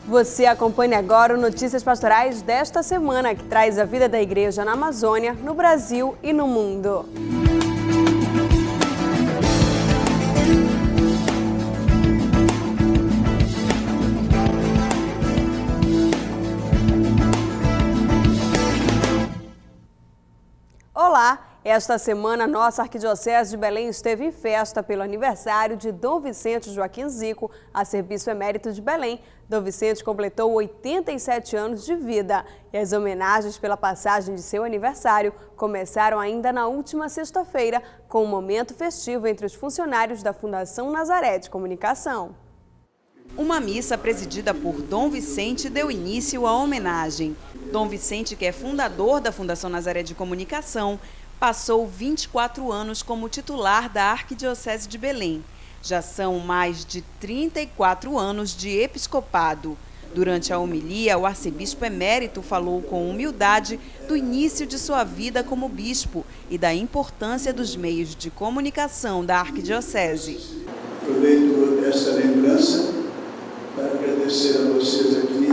Você acompanha agora o Notícias Pastorais desta semana, que traz a vida da igreja na Amazônia, no Brasil e no mundo. Olá! Esta semana, nossa Arquidiocese de Belém esteve em festa pelo aniversário de Dom Vicente Joaquim Zico, arcebispo emérito de Belém. Dom Vicente completou 87 anos de vida e as homenagens pela passagem de seu aniversário começaram ainda na última sexta-feira, com um momento festivo entre os funcionários da Fundação Nazaré de Comunicação. Uma missa presidida por Dom Vicente deu início à homenagem. Dom Vicente, que é fundador da Fundação Nazaré de Comunicação, passou 24 anos como titular da Arquidiocese de Belém. Já são mais de 34 anos de episcopado. Durante a homilia, o arcebispo emérito falou com humildade do início de sua vida como bispo e da importância dos meios de comunicação da Arquidiocese. Aproveito essa lembrança para agradecer a vocês aqui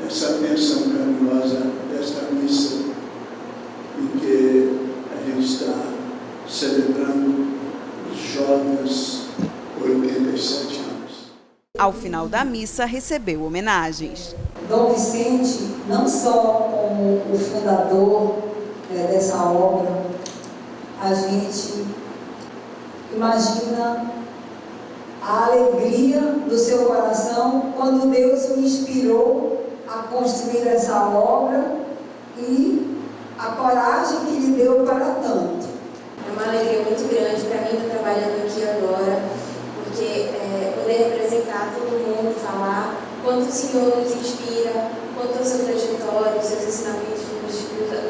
essa atenção carinhosa desta missa em que a gente está celebrando os jovens 87 anos. Ao final da missa, recebeu homenagens. Dom Vicente, não só como o fundador dessa obra, a gente imagina a alegria do seu coração quando Deus o inspirou a construir essa obra e a coragem que lhe deu para tanto. É uma alegria muito grande para mim estar trabalhando aqui agora, porque poder representar todo mundo, falar quanto o Senhor nos inspira, quanto a sua trajetória, os seus ensinamentos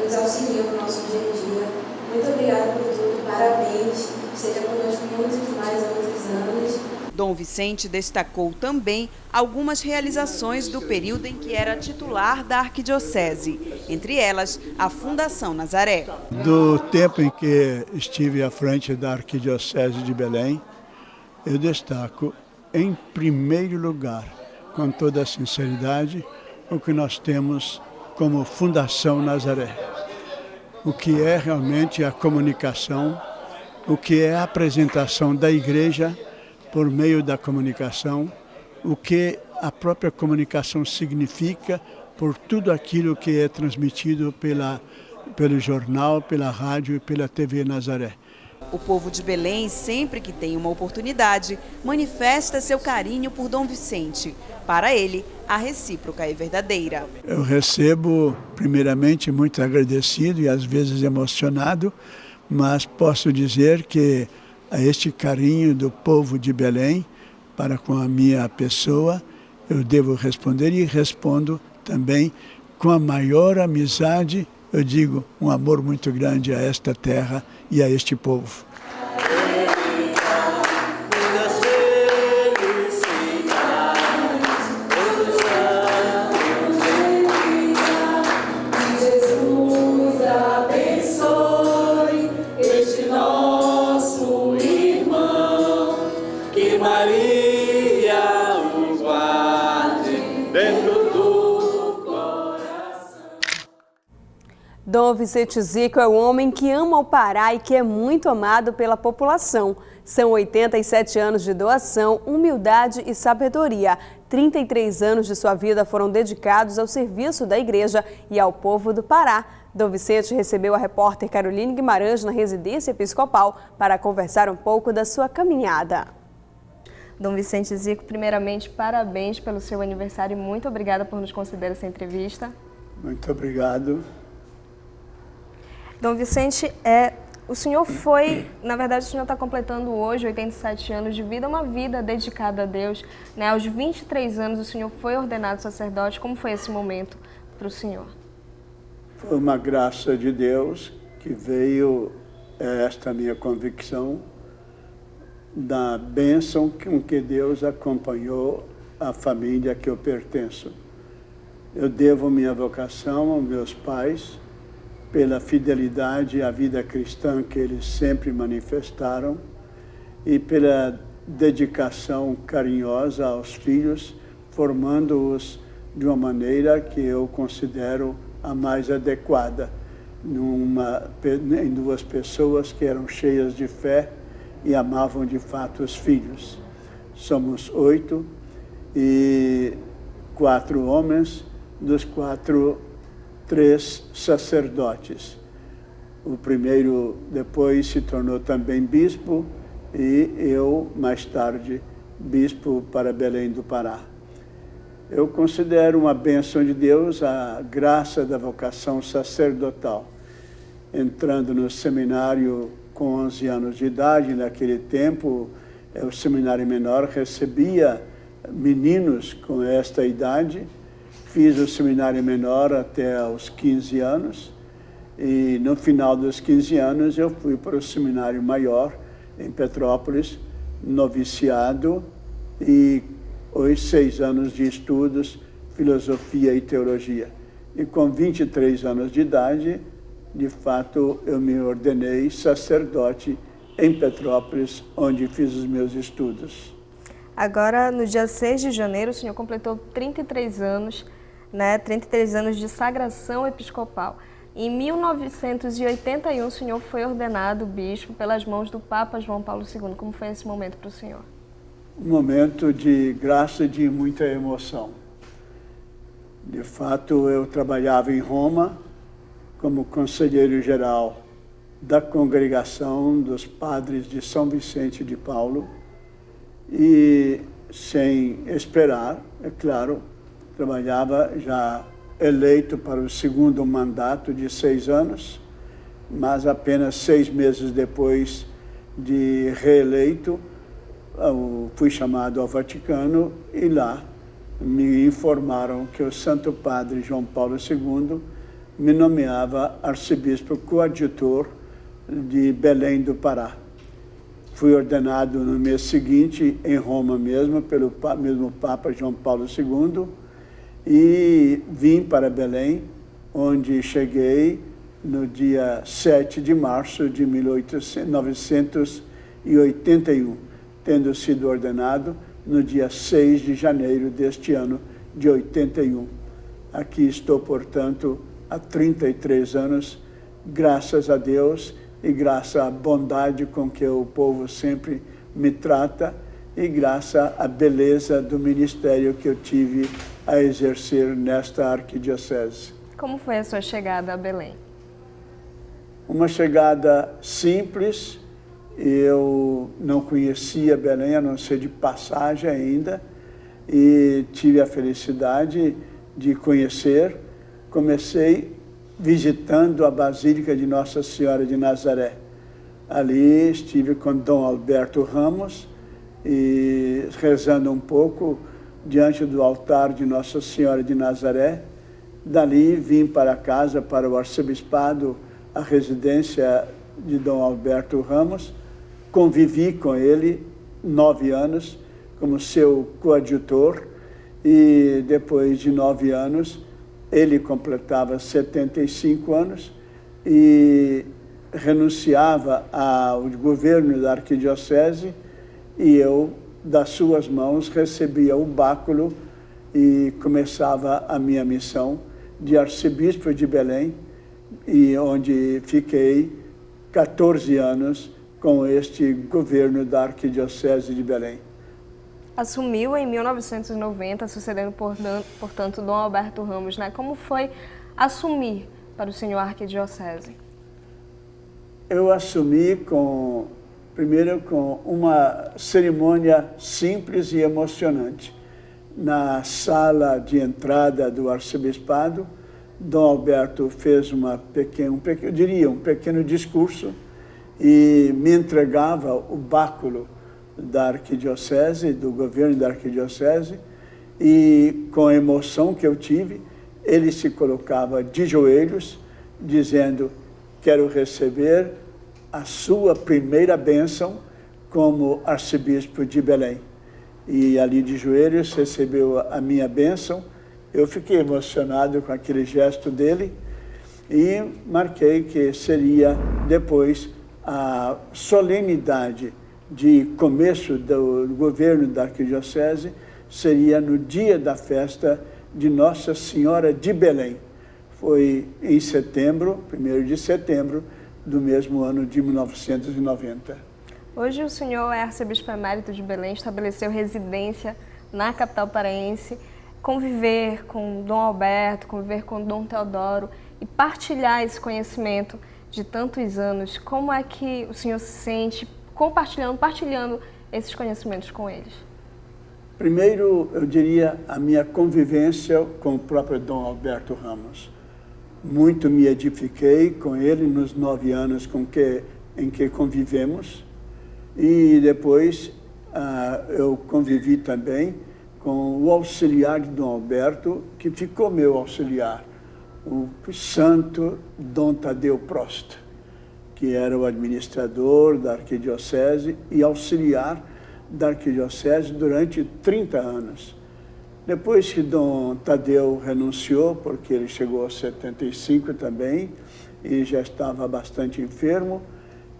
nos auxiliam no nosso dia a dia. Muito obrigada por tudo, parabéns, esteja conosco muitos mais outros anos. Dom Vicente destacou também algumas realizações do período em que era titular da Arquidiocese, entre elas a Fundação Nazaré. Do tempo em que estive à frente da Arquidiocese de Belém, eu destaco, em primeiro lugar, com toda a sinceridade, o que nós temos como Fundação Nazaré. O que é realmente a comunicação, o que é a apresentação da igreja por meio da comunicação, o que a própria comunicação significa por tudo aquilo que é transmitido pelo jornal, pela rádio e pela TV Nazaré. O povo de Belém, sempre que tem uma oportunidade, manifesta seu carinho por Dom Vicente. Para ele, a recíproca é verdadeira. Eu recebo, primeiramente, muito agradecido e às vezes emocionado, mas posso dizer que a este carinho do povo de Belém para com a minha pessoa, eu devo responder e respondo também com a maior amizade, eu digo, um amor muito grande a esta terra e a este povo. Dom Vicente Zico é um homem que ama o Pará e que é muito amado pela população. São 87 anos de doação, humildade e sabedoria. 33 anos de sua vida foram dedicados ao serviço da igreja e ao povo do Pará. Dom Vicente recebeu a repórter Caroline Guimarães na residência episcopal para conversar um pouco da sua caminhada. Dom Vicente Zico, primeiramente, parabéns pelo seu aniversário e muito obrigada por nos conceder essa entrevista. Muito obrigado. Dom Vicente, o senhor na verdade, o senhor está completando hoje 87 anos de vida, uma vida dedicada a Deus, né? Aos 23 anos o senhor foi ordenado sacerdote. Como foi esse momento para o senhor? Foi uma graça de Deus que veio esta minha convicção da bênção com que Deus acompanhou a família que eu pertenço. Eu devo minha vocação aos meus pais, pela fidelidade à vida cristã que eles sempre manifestaram e pela dedicação carinhosa aos filhos formando-os de uma maneira que eu considero a mais adequada, em duas pessoas que eram cheias de fé e amavam de fato os filhos. Somos 8 e 4 homens, dos 4, 3 sacerdotes. O primeiro depois se tornou também bispo e eu, mais tarde, bispo para Belém do Pará. Eu considero uma bênção de Deus a graça da vocação sacerdotal. Entrando no seminário com 11 anos de idade, naquele tempo, o seminário menor recebia meninos com esta idade. Fiz o seminário menor até aos 15 anos e no final dos 15 anos eu fui para o seminário maior em Petrópolis, noviciado e 6 anos de estudos, filosofia e teologia. E com 23 anos de idade, de fato, eu me ordenei sacerdote em Petrópolis, onde fiz os meus estudos. Agora, no dia 6 de janeiro, o senhor completou 33 anos, né? 33 anos de sagração episcopal. Em 1981, o senhor foi ordenado bispo pelas mãos do Papa João Paulo II. Como foi esse momento para o senhor? Um momento de graça e de muita emoção. De fato, eu trabalhava em Roma como conselheiro-geral da Congregação dos Padres de São Vicente de Paulo e, sem esperar, é claro, trabalhava já eleito para o segundo mandato de 6 anos, mas apenas 6 meses depois de reeleito, fui chamado ao Vaticano e lá me informaram que o Santo Padre João Paulo II me nomeava arcebispo coadjutor de Belém do Pará. Fui ordenado no mês seguinte, em Roma mesmo, pelo mesmo Papa João Paulo II, e vim para Belém, onde cheguei no dia 7 de março de 1981, tendo sido ordenado no dia 6 de janeiro deste ano de 81. Aqui estou, portanto, há 33 anos, graças a Deus e graças à bondade com que o povo sempre me trata e graças à beleza do ministério que eu tive a exercer nesta arquidiocese. Como foi a sua chegada a Belém? Uma chegada simples. Eu não conhecia Belém, a não ser de passagem ainda, e tive a felicidade de conhecer. Comecei visitando a Basílica de Nossa Senhora de Nazaré. Ali estive com Dom Alberto Ramos e rezando um pouco diante do altar de Nossa Senhora de Nazaré. Dali vim para casa, para o arcebispado, a residência de Dom Alberto Ramos. Convivi com ele 9 anos como seu coadjutor e depois de 9 anos ele completava 75 anos e renunciava ao governo da arquidiocese e eu, das suas mãos, recebia o báculo e começava a minha missão de arcebispo de Belém, e onde fiquei 14 anos com este governo da arquidiocese de Belém. Assumiu em 1990, sucedendo, portanto, Dom Alberto Ramos, né? Como foi assumir para o senhor arquidiocese? Eu assumi primeiro com uma cerimônia simples e emocionante. Na sala de entrada do arcebispado, Dom Alberto fez um pequeno discurso e me entregava o báculo da arquidiocese, do governo da arquidiocese, e com a emoção que eu tive, ele se colocava de joelhos, dizendo: quero receber a sua primeira bênção como arcebispo de Belém. E ali de joelhos recebeu a minha bênção. Eu fiquei emocionado com aquele gesto dele e marquei que seria depois a solenidade de começo do governo da arquidiocese, seria no dia da festa de Nossa Senhora de Belém. Foi em setembro, 1º de setembro, do mesmo ano de 1990. Hoje o senhor é arcebispo emérito de Belém, estabeleceu residência na capital paraense. Conviver com Dom Alberto, conviver com Dom Teodoro e partilhar esse conhecimento de tantos anos, como é que o senhor se sente partilhando esses conhecimentos com eles? Primeiro, eu diria a minha convivência com o próprio Dom Alberto Ramos. Muito me edifiquei com ele nos 9 anos em que convivemos, e depois eu convivi também com o auxiliar de Dom Alberto, que ficou meu auxiliar, o santo Dom Tadeu Prost, que era o administrador da arquidiocese e auxiliar da arquidiocese durante 30 anos. Depois que Dom Tadeu renunciou, porque ele chegou aos 75 também, e já estava bastante enfermo,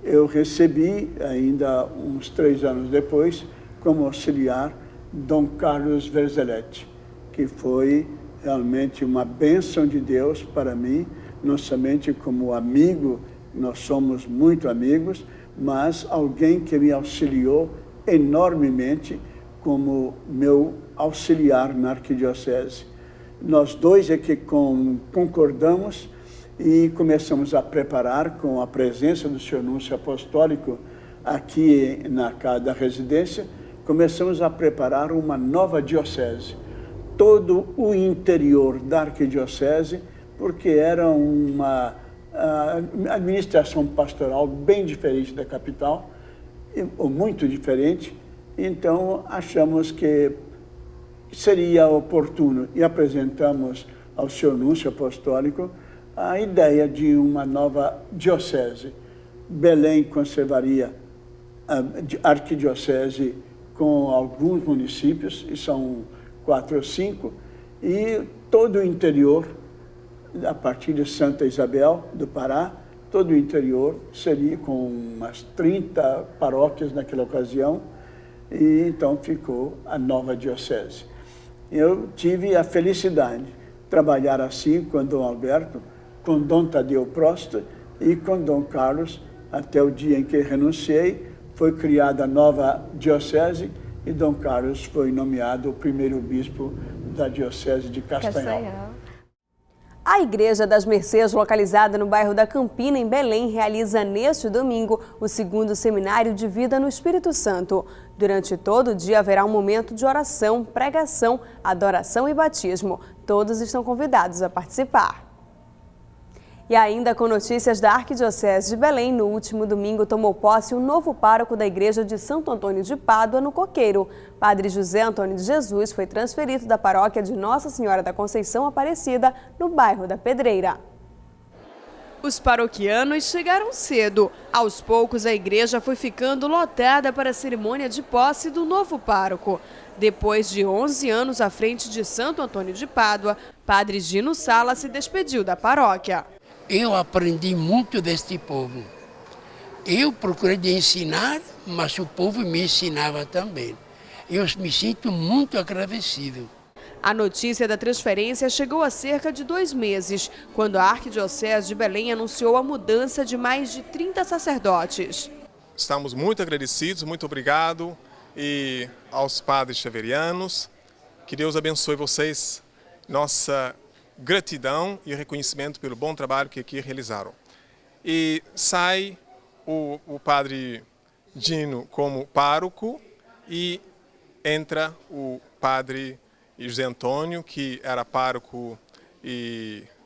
eu recebi, ainda uns 3 anos depois, como auxiliar, Dom Carlos Verzeletti, que foi realmente uma bênção de Deus para mim, não somente como amigo, nós somos muito amigos, mas alguém que me auxiliou enormemente como meu auxiliar na arquidiocese. Nós dois é que concordamos e começamos a preparar, com a presença do senhor Núncio Apostólico aqui na casa da residência, começamos a preparar uma nova diocese. Todo o interior da arquidiocese, porque era uma administração pastoral bem diferente da capital, ou muito diferente, então achamos que seria oportuno e apresentamos ao senhor Núncio Apostólico a ideia de uma nova diocese. Belém conservaria a arquidiocese com alguns municípios, e são 4 ou 5, e todo o interior, a partir de Santa Isabel do Pará, todo o interior seria com umas 30 paróquias naquela ocasião, e então ficou a nova diocese. Eu tive a felicidade de trabalhar assim com Dom Alberto, com Dom Tadeu Prost e com Dom Carlos, até o dia em que renunciei. Foi criada a nova diocese e Dom Carlos foi nomeado o primeiro bispo da diocese de Castanhal. A Igreja das Mercês, localizada no bairro da Campina, em Belém, realiza neste domingo o 2º Seminário de Vida no Espírito Santo. Durante todo o dia haverá um momento de oração, pregação, adoração e batismo. Todos estão convidados a participar. E ainda com notícias da Arquidiocese de Belém, no último domingo tomou posse o novo pároco da Igreja de Santo Antônio de Pádua, no Coqueiro. Padre José Antônio de Jesus foi transferido da paróquia de Nossa Senhora da Conceição Aparecida, no bairro da Pedreira. Os paroquianos chegaram cedo. Aos poucos, a igreja foi ficando lotada para a cerimônia de posse do novo pároco. Depois de 11 anos à frente de Santo Antônio de Pádua, Padre Gino Sala se despediu da paróquia. Eu aprendi muito deste povo. Eu procurei de ensinar, mas o povo me ensinava também. Eu me sinto muito agradecido. A notícia da transferência chegou há cerca de 2 meses, quando a Arquidiocese de Belém anunciou a mudança de mais de 30 sacerdotes. Estamos muito agradecidos, muito obrigado e aos padres xaverianos. Que Deus abençoe vocês. Nossa gratidão e reconhecimento pelo bom trabalho que aqui realizaram. E sai o padre Gino como pároco e entra o padre José Antônio, que era pároco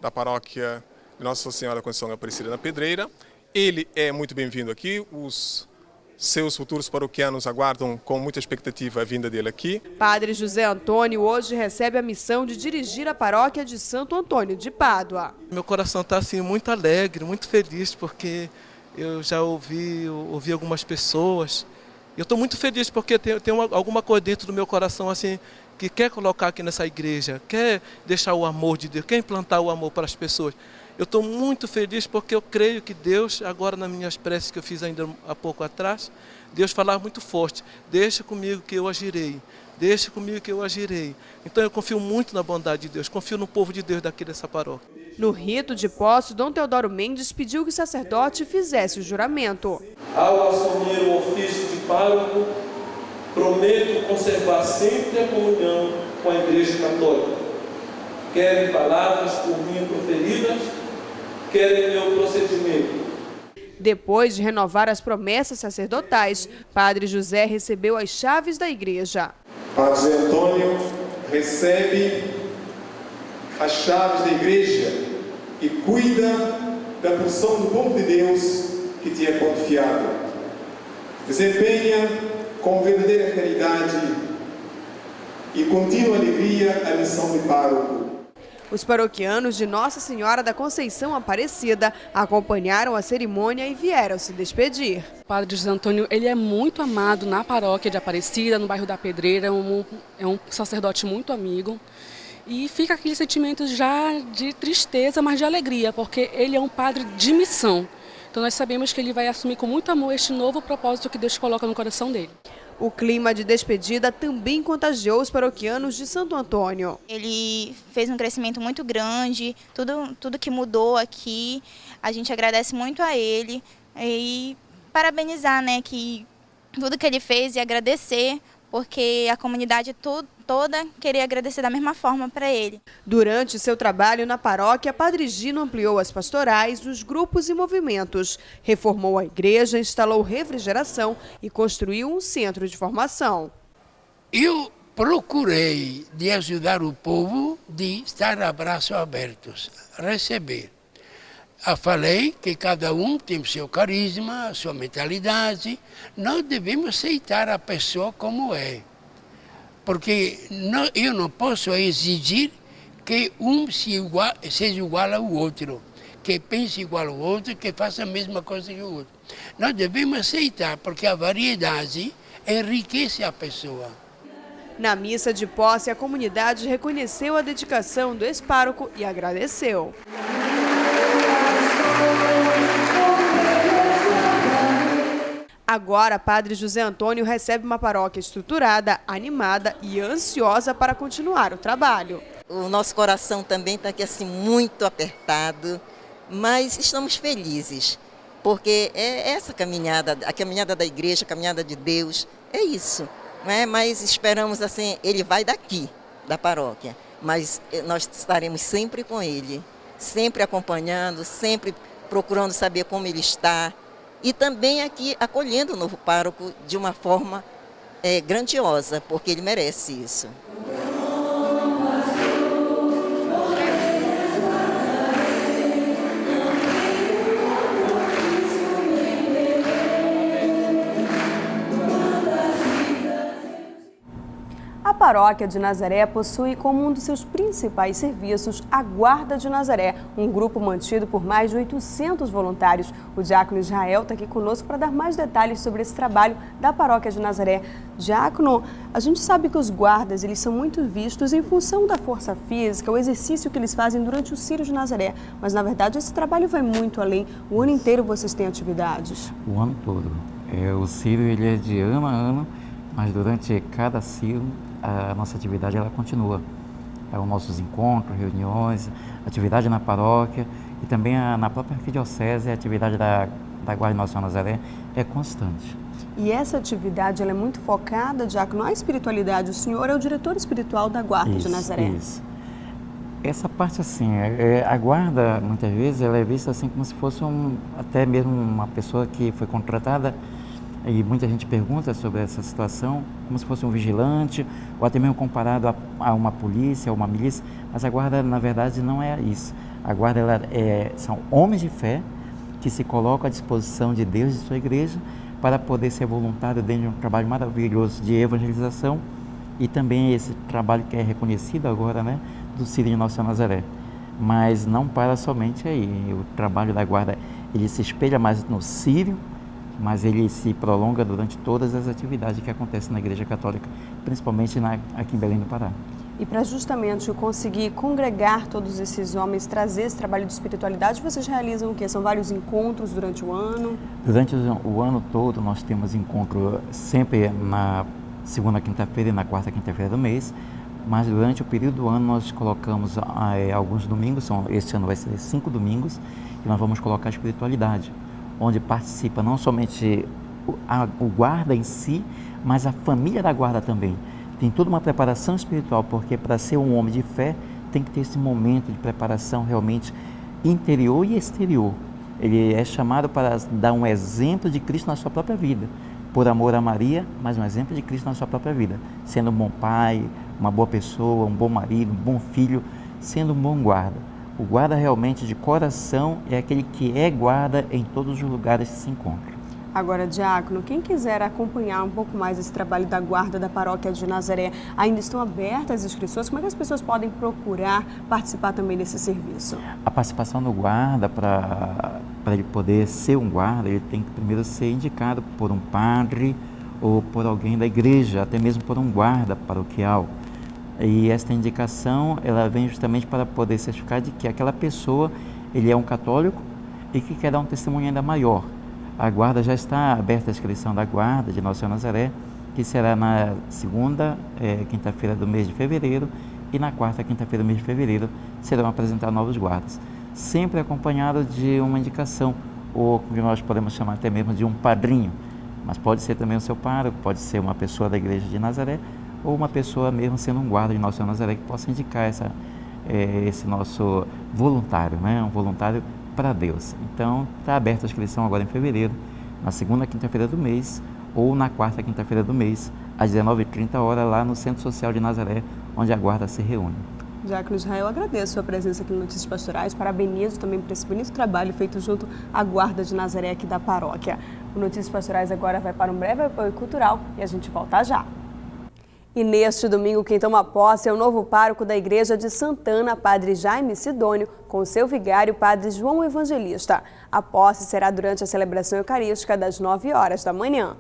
da paróquia de Nossa Senhora da Conceição Aparecida na Pedreira. Ele é muito bem-vindo aqui, os seus futuros paroquianos aguardam com muita expectativa a vinda dele aqui. Padre José Antônio hoje recebe a missão de dirigir a paróquia de Santo Antônio de Pádua. Meu coração está assim, muito alegre, muito feliz, porque eu já ouvi algumas pessoas. Eu estou muito feliz porque tem alguma coisa dentro do meu coração assim, que quer colocar aqui nessa igreja, quer deixar o amor de Deus, quer implantar o amor para as pessoas. Eu estou muito feliz porque eu creio que Deus, agora nas minhas preces que eu fiz ainda há pouco atrás, Deus falava muito forte, deixa comigo que eu agirei, deixe comigo que eu agirei. Então eu confio muito na bondade de Deus, confio no povo de Deus daqui dessa paróquia. No rito de posse, Dom Teodoro Mendes pediu que o sacerdote fizesse o juramento. Ao assumir o ofício de pároco, prometo conservar sempre a comunhão com a Igreja Católica, quer em palavras por mim proferidas, quer em meu procedimento. Depois de renovar as promessas sacerdotais, Padre José recebeu as chaves da igreja. Padre Antônio recebe as chaves da igreja e cuida da porção do povo de Deus que te é confiado. Desempenha com verdadeira caridade e contínua alegria a missão de pároco. Os paroquianos de Nossa Senhora da Conceição Aparecida acompanharam a cerimônia e vieram se despedir. O Padre José Antônio, ele é muito amado na paróquia de Aparecida, no bairro da Pedreira, é um sacerdote muito amigo. E fica aquele sentimento já de tristeza, mas de alegria, porque ele é um padre de missão. Então nós sabemos que ele vai assumir com muito amor este novo propósito que Deus coloca no coração dele. O clima de despedida também contagiou os paroquianos de Santo Antônio. Ele fez um crescimento muito grande, tudo que mudou aqui, a gente agradece muito a ele e parabenizar, né, que tudo que ele fez e agradecer, porque a comunidade toda queria agradecer da mesma forma para ele. Durante seu trabalho na paróquia, Padre Gino ampliou as pastorais dos grupos e movimentos, reformou a igreja, instalou refrigeração e construiu um centro de formação. Eu procurei de ajudar o povo, de estar a braços abertos, receber. Eu falei que cada um tem o seu carisma, a sua mentalidade. Nós devemos aceitar a pessoa como é. Porque eu não posso exigir que um seja igual ao outro, que pense igual ao outro, que faça a mesma coisa que o outro. Nós devemos aceitar, porque a variedade enriquece a pessoa. Na missa de posse, a comunidade reconheceu a dedicação do ex-pároco e agradeceu. Agora, Padre José Antônio recebe uma paróquia estruturada, animada e ansiosa para continuar o trabalho. O nosso coração também está aqui assim muito apertado, mas estamos felizes, porque é essa caminhada, a caminhada da igreja, a caminhada de Deus, é isso. Né? Mas esperamos assim, ele vai daqui, da paróquia, mas nós estaremos sempre com ele, sempre acompanhando, sempre procurando saber como ele está. E também aqui acolhendo o novo pároco de uma forma grandiosa, porque ele merece isso. A paróquia de Nazaré possui como um dos seus principais serviços a Guarda de Nazaré, um grupo mantido por mais de 800 voluntários. O diácono Israel está aqui conosco para dar mais detalhes sobre esse trabalho da paróquia de Nazaré. Diácono, a gente sabe que os guardas eles são muito vistos em função da força física, o exercício que eles fazem durante o Círio de Nazaré, mas na verdade esse trabalho vai muito além. O ano inteiro vocês têm atividades? O ano todo. O Círio ele é de ano a ano, mas durante cada Círio a nossa atividade ela continua. Os nossos encontros, reuniões, atividade na paróquia e também na própria arquidiocese, a atividade da Guarda de Nossa Senhora Nazaré é constante. E essa atividade ela é muito focada, diácono, na espiritualidade. O senhor é o diretor espiritual da Guarda de Nazaré. Isso. Essa parte assim, a guarda muitas vezes ela é vista assim como se fosse até mesmo uma pessoa que foi contratada. E muita gente pergunta sobre essa situação, como se fosse um vigilante, ou até mesmo comparado a uma polícia, ou uma milícia, mas a guarda, na verdade, não é isso. A guarda são homens de fé que se colocam à disposição de Deus e de sua igreja para poder ser voluntário dentro de um trabalho maravilhoso de evangelização e também esse trabalho que é reconhecido agora, né, do Círio de Nossa Senhora Nazaré. Mas não para somente aí. O trabalho da guarda, ele se espelha mais no Círio, mas ele se prolonga durante todas as atividades que acontecem na Igreja Católica, principalmente aqui em Belém do Pará. E para justamente conseguir congregar todos esses homens, trazer esse trabalho de espiritualidade, vocês realizam o quê? São vários encontros durante o ano? Durante o ano todo nós temos encontro sempre segunda quinta-feira e na quarta quinta-feira do mês. Mas durante o período do ano nós colocamos alguns domingos, este ano vai ser 5 domingos, e nós vamos colocar a espiritualidade, onde participa não somente o guarda em si, mas a família da guarda também. Tem toda uma preparação espiritual, porque para ser um homem de fé tem que ter esse momento de preparação realmente interior e exterior. Ele é chamado para dar um exemplo de Cristo na sua própria vida, por amor a Maria, mas um exemplo de Cristo na sua própria vida, sendo um bom pai, uma boa pessoa, um bom marido, um bom filho, sendo um bom guarda. O guarda realmente de coração é aquele que é guarda em todos os lugares que se encontra. Agora, diácono, quem quiser acompanhar um pouco mais esse trabalho da guarda da paróquia de Nazaré, ainda estão abertas as inscrições? Como é que as pessoas podem procurar participar também desse serviço? A participação do guarda, para ele poder ser um guarda, ele tem que primeiro ser indicado por um padre ou por alguém da igreja, até mesmo por um guarda paroquial. E esta indicação, ela vem justamente para poder certificar de que aquela pessoa, ele é um católico e que quer dar um testemunho ainda maior. A guarda já está aberta a inscrição da guarda de Nossa Senhora Nazaré, que será na segunda quinta-feira do mês de fevereiro e na quarta quinta-feira do mês de fevereiro serão apresentados novos guardas, sempre acompanhado de uma indicação, ou como nós podemos chamar até mesmo de um padrinho, mas pode ser também o seu pároco, pode ser uma pessoa da igreja de Nazaré, ou uma pessoa mesmo sendo um guarda de Nossa Senhora Nazaré que possa indicar esse nosso voluntário, né? Um voluntário para Deus. Então, está aberta a inscrição agora em fevereiro, na segunda quinta-feira do mês ou na quarta quinta-feira do mês, às 19h30, lá no Centro Social de Nazaré, onde a guarda se reúne. Diácono Israel, agradeço a sua presença aqui no Notícias Pastorais, parabenizo também por esse bonito trabalho feito junto à guarda de Nazaré aqui da paróquia. O Notícias Pastorais agora vai para um breve apoio cultural e a gente volta já. E neste domingo, quem toma posse é o novo pároco da Igreja de Santana, Padre Jaime Sidônio, com seu vigário, Padre João Evangelista. A posse será durante a celebração eucarística das 9h da manhã.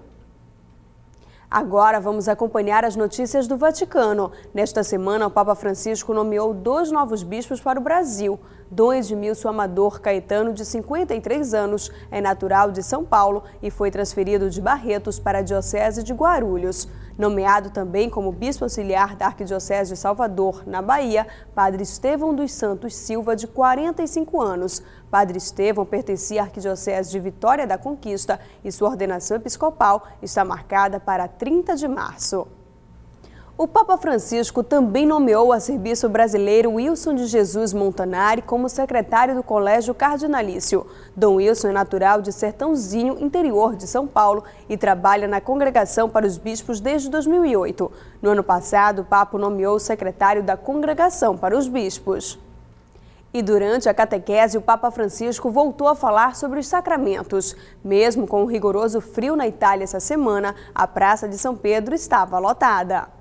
Agora vamos acompanhar as notícias do Vaticano. Nesta semana, o Papa Francisco nomeou 2 novos bispos para o Brasil. Dom Edmilson Amador Caetano, de 53 anos, é natural de São Paulo e foi transferido de Barretos para a Diocese de Guarulhos. Nomeado também como bispo auxiliar da Arquidiocese de Salvador, na Bahia, Padre Estevão dos Santos Silva, de 45 anos. Padre Estevão pertencia à Arquidiocese de Vitória da Conquista e sua ordenação episcopal está marcada para 30 de março. O Papa Francisco também nomeou o arcebispo brasileiro Wilson de Jesus Montanari como secretário do Colégio Cardinalício. Dom Wilson é natural de Sertãozinho, interior de São Paulo, e trabalha na Congregação para os Bispos desde 2008. No ano passado, o Papa nomeou o secretário da Congregação para os Bispos. E durante a catequese, o Papa Francisco voltou a falar sobre os sacramentos. Mesmo com o rigoroso frio na Itália essa semana, a Praça de São Pedro estava lotada.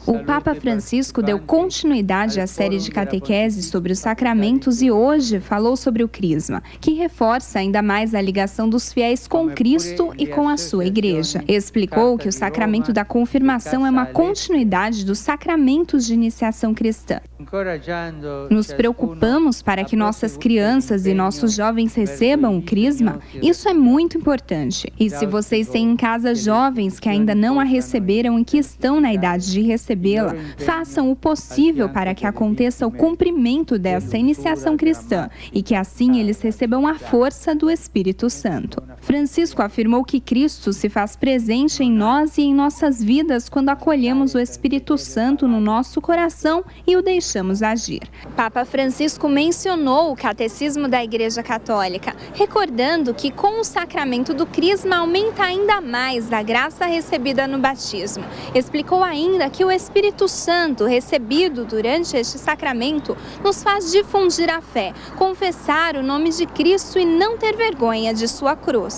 O Papa Francisco deu continuidade à série de catequeses sobre os sacramentos e hoje falou sobre o Crisma, que reforça ainda mais a ligação dos fiéis com Cristo e com a sua igreja. Explicou que o sacramento da confirmação é uma continuidade dos sacramentos de iniciação cristã. Nos preocupamos para que nossas crianças e nossos jovens recebam o Crisma? Isso é muito importante. E se vocês têm em casa jovens que ainda não a receberam e que estão na idade de recebê-la, façam o possível para que aconteça o cumprimento dessa iniciação cristã e que assim eles recebam a força do Espírito Santo. Francisco afirmou que Cristo se faz presente em nós e em nossas vidas quando acolhemos o Espírito Santo no nosso coração e o deixamos agir. Papa Francisco mencionou o Catecismo da Igreja Católica, recordando que com o sacramento do Crisma aumenta ainda mais a graça recebida no batismo. Explicou ainda que o Espírito Santo, recebido durante este sacramento, nos faz difundir a fé, confessar o nome de Cristo e não ter vergonha de sua cruz.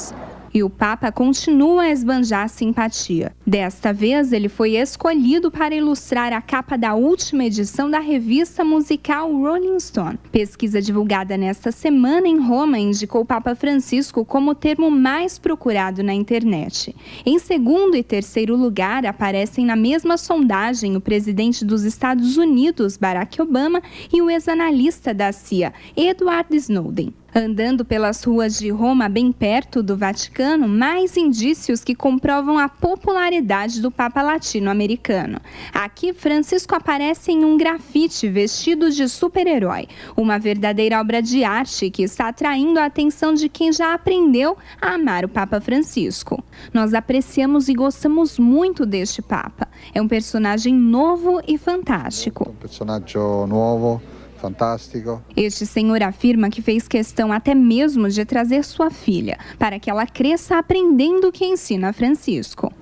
E o Papa continua a esbanjar simpatia. Desta vez, ele foi escolhido para ilustrar a capa da última edição da revista musical Rolling Stone. Pesquisa divulgada nesta semana em Roma indicou o Papa Francisco como o termo mais procurado na internet. Em segundo e terceiro lugar, aparecem na mesma sondagem o presidente dos Estados Unidos, Barack Obama, e o ex-analista da CIA, Edward Snowden. Andando pelas ruas de Roma, bem perto do Vaticano, mais indícios que comprovam a popularidade do Papa latino-americano. Aqui, Francisco aparece em um grafite vestido de super-herói, uma verdadeira obra de arte que está atraindo a atenção de quem já aprendeu a amar o Papa Francisco. Nós apreciamos e gostamos muito deste Papa. É um personagem novo e fantástico. Um personagem novo. Fantástico. Este senhor afirma que fez questão até mesmo de trazer sua filha, para que ela cresça aprendendo o que ensina Francisco.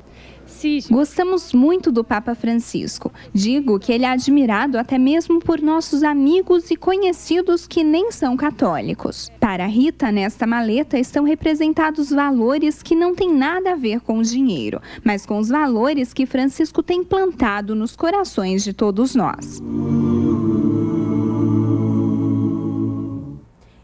Gostamos muito do Papa Francisco. Digo que ele é admirado até mesmo por nossos amigos e conhecidos que nem são católicos. Para Rita, nesta maleta estão representados valores que não têm nada a ver com o dinheiro, mas com os valores que Francisco tem plantado nos corações de todos nós.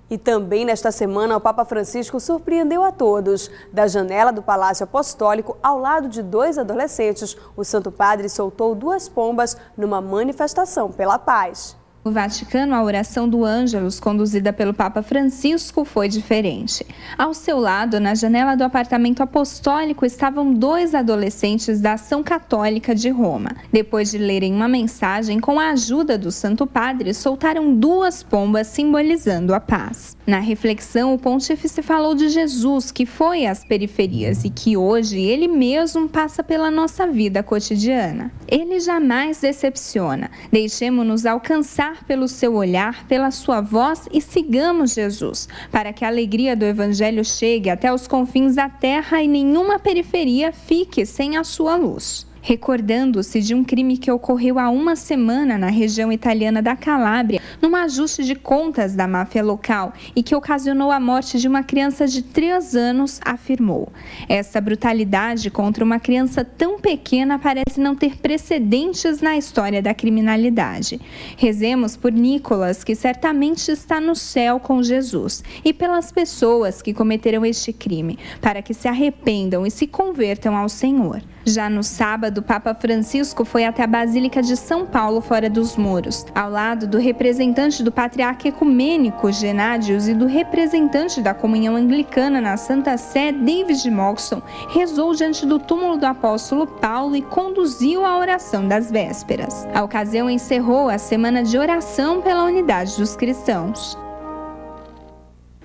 E também nesta semana, o Papa Francisco surpreendeu a todos. Da janela do Palácio Apostólico, ao lado de 2 adolescentes, o Santo Padre soltou 2 pombas numa manifestação pela paz. No Vaticano, a oração do Ângelus, conduzida pelo Papa Francisco, foi diferente. Ao seu lado, na janela do apartamento apostólico, estavam 2 adolescentes da Ação Católica de Roma. Depois de lerem uma mensagem, com a ajuda do Santo Padre, soltaram 2 pombas simbolizando a paz. Na reflexão, o pontífice falou de Jesus, que foi às periferias e que hoje ele mesmo passa pela nossa vida cotidiana. Ele jamais decepciona. Deixemo-nos alcançar pelo seu olhar, pela sua voz e sigamos Jesus, para que a alegria do Evangelho chegue até os confins da terra e nenhuma periferia fique sem a sua luz. Recordando-se de um crime que ocorreu há uma semana na região italiana da Calábria, num ajuste de contas da máfia local e que ocasionou a morte de uma criança de 3 anos, afirmou: essa brutalidade contra uma criança tão pequena parece não ter precedentes na história da criminalidade. Rezemos por Nicolas, que certamente está no céu com Jesus, e pelas pessoas que cometeram este crime, para que se arrependam e se convertam ao Senhor. Já no sábado, o Papa Francisco foi até a Basílica de São Paulo, fora dos muros. Ao lado do representante do Patriarca Ecumênico, Genádios, e do representante da Comunhão Anglicana na Santa Sé, David Moxon, rezou diante do túmulo do apóstolo Paulo e conduziu a oração das vésperas. A ocasião encerrou a semana de oração pela unidade dos cristãos.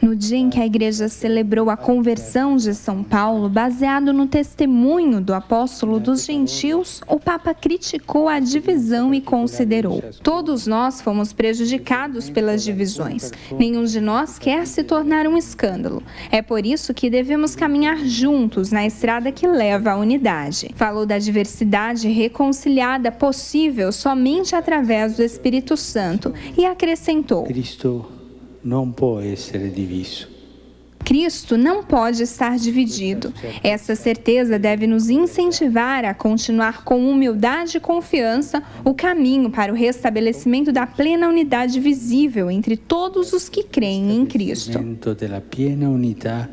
No dia em que a igreja celebrou a conversão de São Paulo, baseado no testemunho do apóstolo dos gentios, o Papa criticou a divisão e considerou: todos nós fomos prejudicados pelas divisões. Nenhum de nós quer se tornar um escândalo. É por isso que devemos caminhar juntos na estrada que leva à unidade. Falou da diversidade reconciliada possível somente através do Espírito Santo e acrescentou: não pode ser diviso. Cristo não pode estar dividido. Essa certeza deve nos incentivar a continuar com humildade e confiança o caminho para o restabelecimento da plena unidade visível entre todos os que creem em Cristo. Della piena unità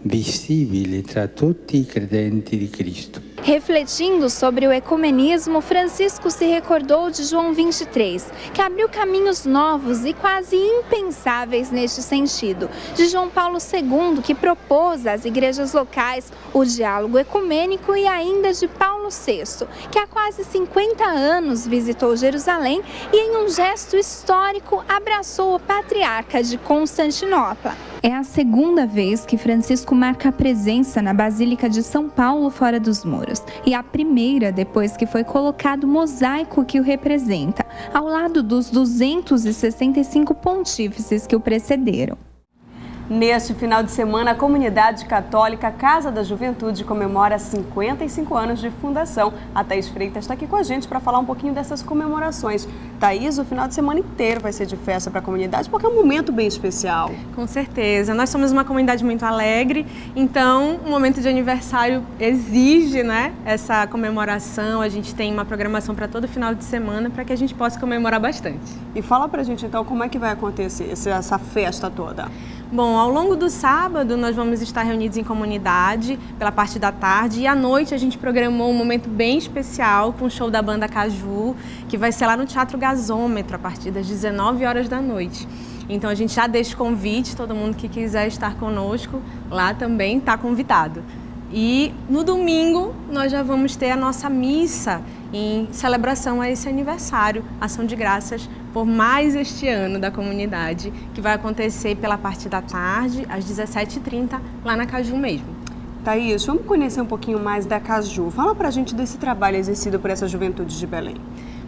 visibile tra tutti i credenti di Cristo. Refletindo sobre o ecumenismo, Francisco se recordou de João 23, que abriu caminhos novos e quase impensáveis neste sentido, de João Paulo II, que propôs às igrejas locais o diálogo ecumênico, e ainda de Paulo VI, que há quase 50 anos visitou Jerusalém e, em um gesto histórico, abraçou o patriarca de Constantinopla. É a segunda vez que Francisco marca a presença na Basílica de São Paulo, fora dos muros, e a primeira depois que foi colocado o mosaico que o representa, ao lado dos 265 pontífices que o precederam. Neste final de semana, a comunidade católica Casa da Juventude comemora 55 anos de fundação. A Thaís Freitas está aqui com a gente para falar um pouquinho dessas comemorações. Thaís, o final de semana inteiro vai ser de festa para a comunidade, porque é um momento bem especial. Com certeza. Nós somos uma comunidade muito alegre, então um momento de aniversário exige, né, essa comemoração. A gente tem uma programação para todo final de semana para que a gente possa comemorar bastante. E fala para a gente, então, como é que vai acontecer essa festa toda? Bom, ao longo do sábado nós vamos estar reunidos em comunidade pela parte da tarde, e à noite a gente programou um momento bem especial com o show da banda Caju, que vai ser lá no Teatro Gasômetro a partir das 19 horas da noite. Então a gente já deixa o convite, todo mundo que quiser estar conosco lá também está convidado. E no domingo nós já vamos ter a nossa missa em celebração a esse aniversário, ação de graças por mais este ano da comunidade, que vai acontecer pela parte da tarde, às 17h30, lá na Caju mesmo. Thaís, vamos conhecer um pouquinho mais da Caju. Fala pra gente desse trabalho exercido por essa juventude de Belém.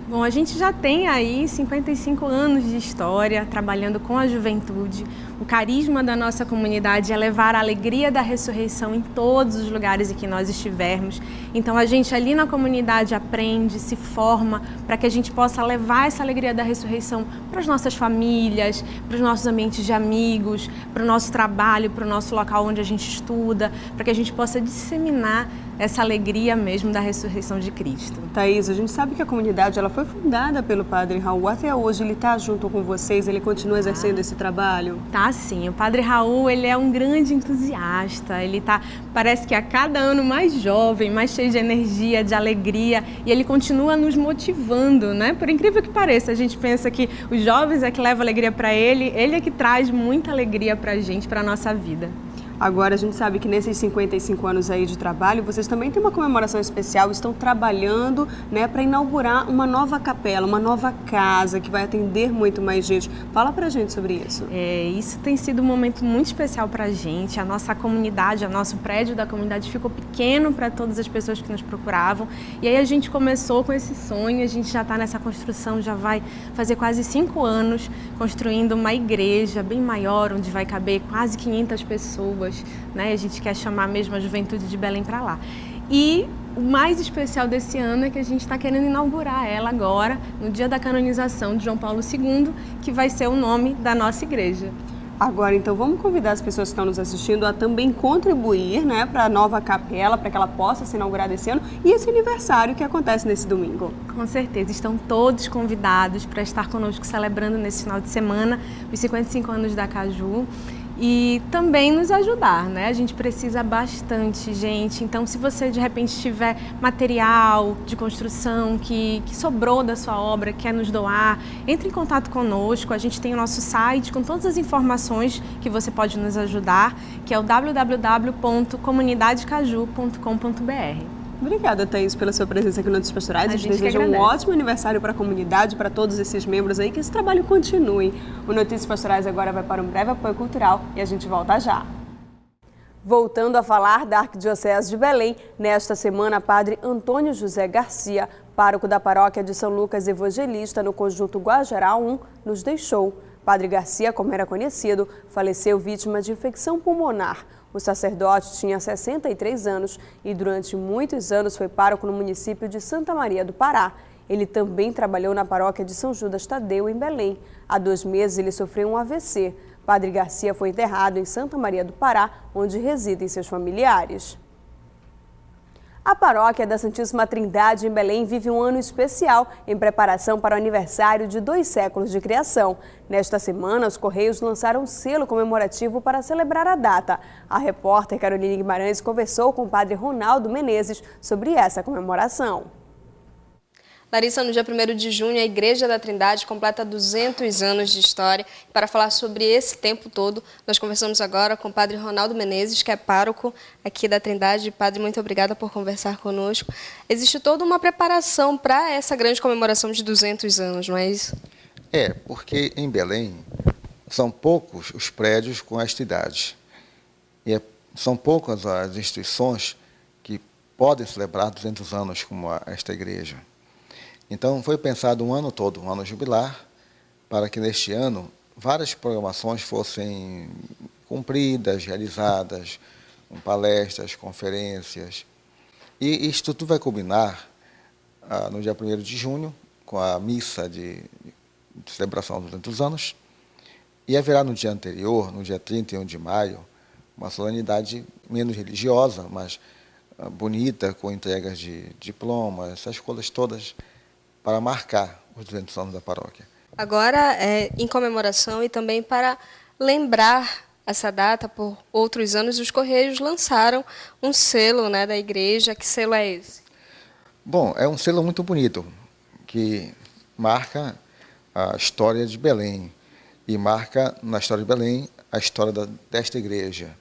Bom, a gente já tem aí 55 anos de história trabalhando com a juventude. O carisma da nossa comunidade é levar a alegria da ressurreição em todos os lugares em que nós estivermos. Então a gente ali na comunidade aprende, se forma para que a gente possa levar essa alegria da ressurreição para as nossas famílias, para os nossos ambientes de amigos, para o nosso trabalho, para o nosso local onde a gente estuda, para que a gente possa disseminar essa alegria mesmo da ressurreição de Cristo. Thaís, a gente sabe que a comunidade ela foi fundada pelo Padre Raul. Até hoje ele está junto com vocês, ele continua exercendo esse trabalho? Tá sim, o Padre Raul ele é um grande entusiasta, ele parece que a cada ano mais jovem, mais cheio de energia, de alegria, e ele continua nos motivando, né? Por incrível que pareça, a gente pensa que os jovens é que levam alegria para ele é que traz muita alegria para a gente, para a nossa vida. Agora, a gente sabe que nesses 55 anos aí de trabalho, vocês também têm uma comemoração especial, estão trabalhando, né, para inaugurar uma nova capela, uma nova casa que vai atender muito mais gente. Fala pra gente sobre isso. Isso tem sido um momento muito especial pra gente. A nossa comunidade, o nosso prédio da comunidade ficou pequeno para todas as pessoas que nos procuravam. E aí a gente começou com esse sonho, a gente já está nessa construção, já vai fazer quase 5 anos, construindo uma igreja bem maior, onde vai caber quase 500 pessoas. Né? A gente quer chamar mesmo a juventude de Belém para lá. E o mais especial desse ano é que a gente está querendo inaugurar ela agora, no dia da canonização de João Paulo II, que vai ser o nome da nossa igreja. Agora, então, vamos convidar as pessoas que estão nos assistindo a também contribuir, né, para a nova capela, para que ela possa ser inaugurada esse ano e esse aniversário que acontece nesse domingo. Com certeza, estão todos convidados para estar conosco celebrando nesse final de semana os 55 anos da Caju. E também nos ajudar, né? A gente precisa bastante, gente. Então, se você de repente tiver material de construção que sobrou da sua obra, quer nos doar, entre em contato conosco. A gente tem o nosso site com todas as informações que você pode nos ajudar, que é o www.comunidadecaju.com.br. Obrigada, Thaís, pela sua presença aqui no Notícias Pastorais. A gente deseja um ótimo aniversário para a comunidade, para todos esses membros aí, que esse trabalho continue. O Notícias Pastorais agora vai para um breve apoio cultural e a gente volta já. Voltando a falar da Arquidiocese de Belém, nesta semana, Padre Antônio José Garcia, pároco da paróquia de São Lucas Evangelista, no conjunto Guajará 1, nos deixou. Padre Garcia, como era conhecido, faleceu vítima de infecção pulmonar. O sacerdote tinha 63 anos e durante muitos anos foi pároco no município de Santa Maria do Pará. Ele também trabalhou na paróquia de São Judas Tadeu, em Belém. Há 2 meses ele sofreu um AVC. Padre Garcia foi enterrado em Santa Maria do Pará, onde residem seus familiares. A paróquia da Santíssima Trindade em Belém vive um ano especial em preparação para o aniversário de 2 séculos de criação. Nesta semana, os Correios lançaram um selo comemorativo para celebrar a data. A repórter Caroline Guimarães conversou com o padre Ronaldo Menezes sobre essa comemoração. Larissa, no dia 1º de junho, a Igreja da Trindade completa 200 anos de história. Para falar sobre esse tempo todo, nós conversamos agora com o padre Ronaldo Menezes, que é pároco aqui da Trindade. Padre, muito obrigada por conversar conosco. Existe toda uma preparação para essa grande comemoração de 200 anos, não é isso? Porque em Belém são poucos os prédios com esta idade. E são poucas as instituições que podem celebrar 200 anos como esta igreja. Então, foi pensado um ano todo, um ano jubilar, para que neste ano várias programações fossem cumpridas, realizadas, com palestras, conferências. E isto tudo vai culminar no dia 1º de junho, com a missa de celebração dos 200 anos, e haverá no dia anterior, no dia 31 de maio, uma solenidade menos religiosa, mas bonita, com entregas de diplomas, essas coisas todas, para marcar os 200 anos da paróquia. Agora, em comemoração e também para lembrar essa data, por outros anos, os Correios lançaram um selo, né, da igreja. Que selo é esse? Bom, é um selo muito bonito, que marca a história de Belém. e marca na história de Belém a história desta igreja.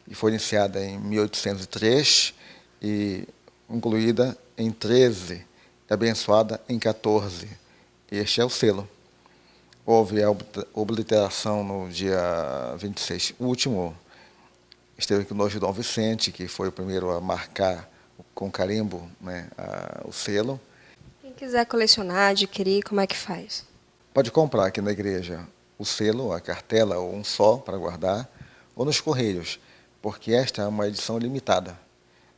E foi iniciada em 1803 e concluída em 13, e abençoada em 14. Este é o selo. Houve a obliteração no dia 26, o último. Esteve aqui conosco Dom Vicente, que foi o primeiro a marcar com carimbo, né, o selo. Quem quiser colecionar, adquirir, como é que faz? Pode comprar aqui na igreja o selo, a cartela ou um só para guardar, ou nos correios, porque esta é uma edição limitada.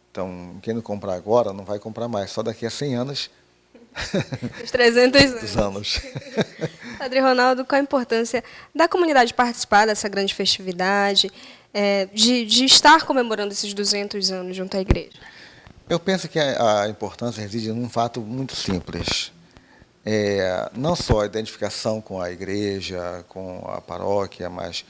Então, quem não comprar agora não vai comprar mais, só daqui a 100 anos. Os 300 anos. Padre Ronaldo, qual a importância da comunidade participar dessa grande festividade, de estar comemorando esses 200 anos junto à igreja? Eu penso que a importância reside num fato muito simples. Não só a identificação com a igreja, com a paróquia, mas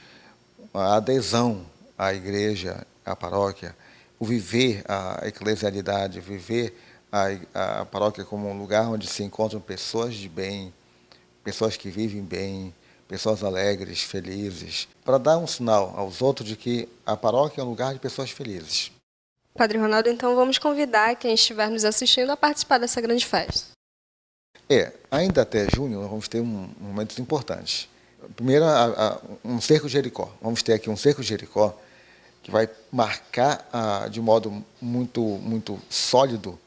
a adesão à igreja, à paróquia, o viver a eclesialidade, viver a paróquia como um lugar onde se encontram pessoas de bem, pessoas que vivem bem, pessoas alegres, felizes, para dar um sinal aos outros de que a paróquia é um lugar de pessoas felizes. Padre Ronaldo, então vamos convidar quem estiver nos assistindo a participar dessa grande festa. Ainda até junho nós vamos ter momentos importantes. Primeiro, um cerco de Jericó. Vamos ter aqui um cerco de Jericó que vai marcar de modo muito sólido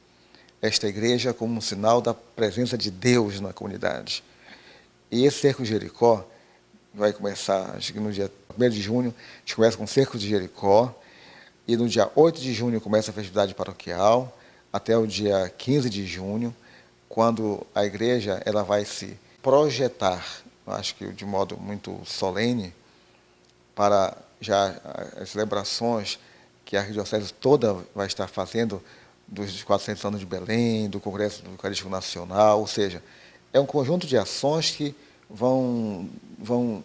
esta igreja como um sinal da presença de Deus na comunidade. E esse cerco de Jericó vai começar, acho que no dia 1º de junho, a gente começa com o cerco de Jericó, e no dia 8 de junho começa a festividade paroquial, até o dia 15 de junho, quando a igreja ela vai se projetar, acho que de modo muito solene, para já as celebrações que a Arquidiocese toda vai estar fazendo dos 400 anos de Belém, do Congresso do Eucarístico Nacional, ou seja, é um conjunto de ações que vão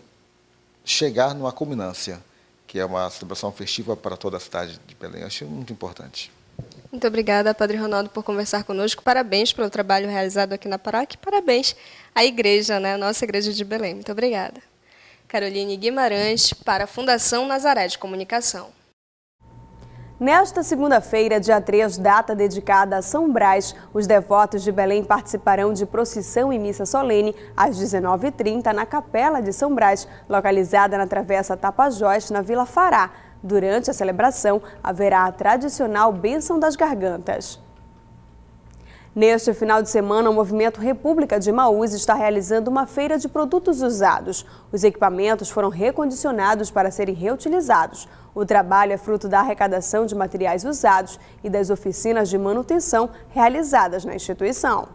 chegar numa culminância, que é uma celebração festiva para toda a cidade de Belém. Acho muito importante. Muito obrigada, Padre Ronaldo, por conversar conosco. Parabéns pelo trabalho realizado aqui na paróquia. Parabéns à igreja, né? A nossa igreja de Belém. Muito obrigada. Caroline Guimarães, para a Fundação Nazaré de Comunicação. Nesta segunda-feira, dia 3, data dedicada a São Brás, os devotos de Belém participarão de procissão e missa solene às 19h30 na Capela de São Brás, localizada na Travessa Tapajós, na Vila Fará. Durante a celebração, haverá a tradicional Bênção das Gargantas. Neste final de semana, o Movimento República de Emaús está realizando uma feira de produtos usados. Os equipamentos foram recondicionados para serem reutilizados. O trabalho é fruto da arrecadação de materiais usados e das oficinas de manutenção realizadas na instituição.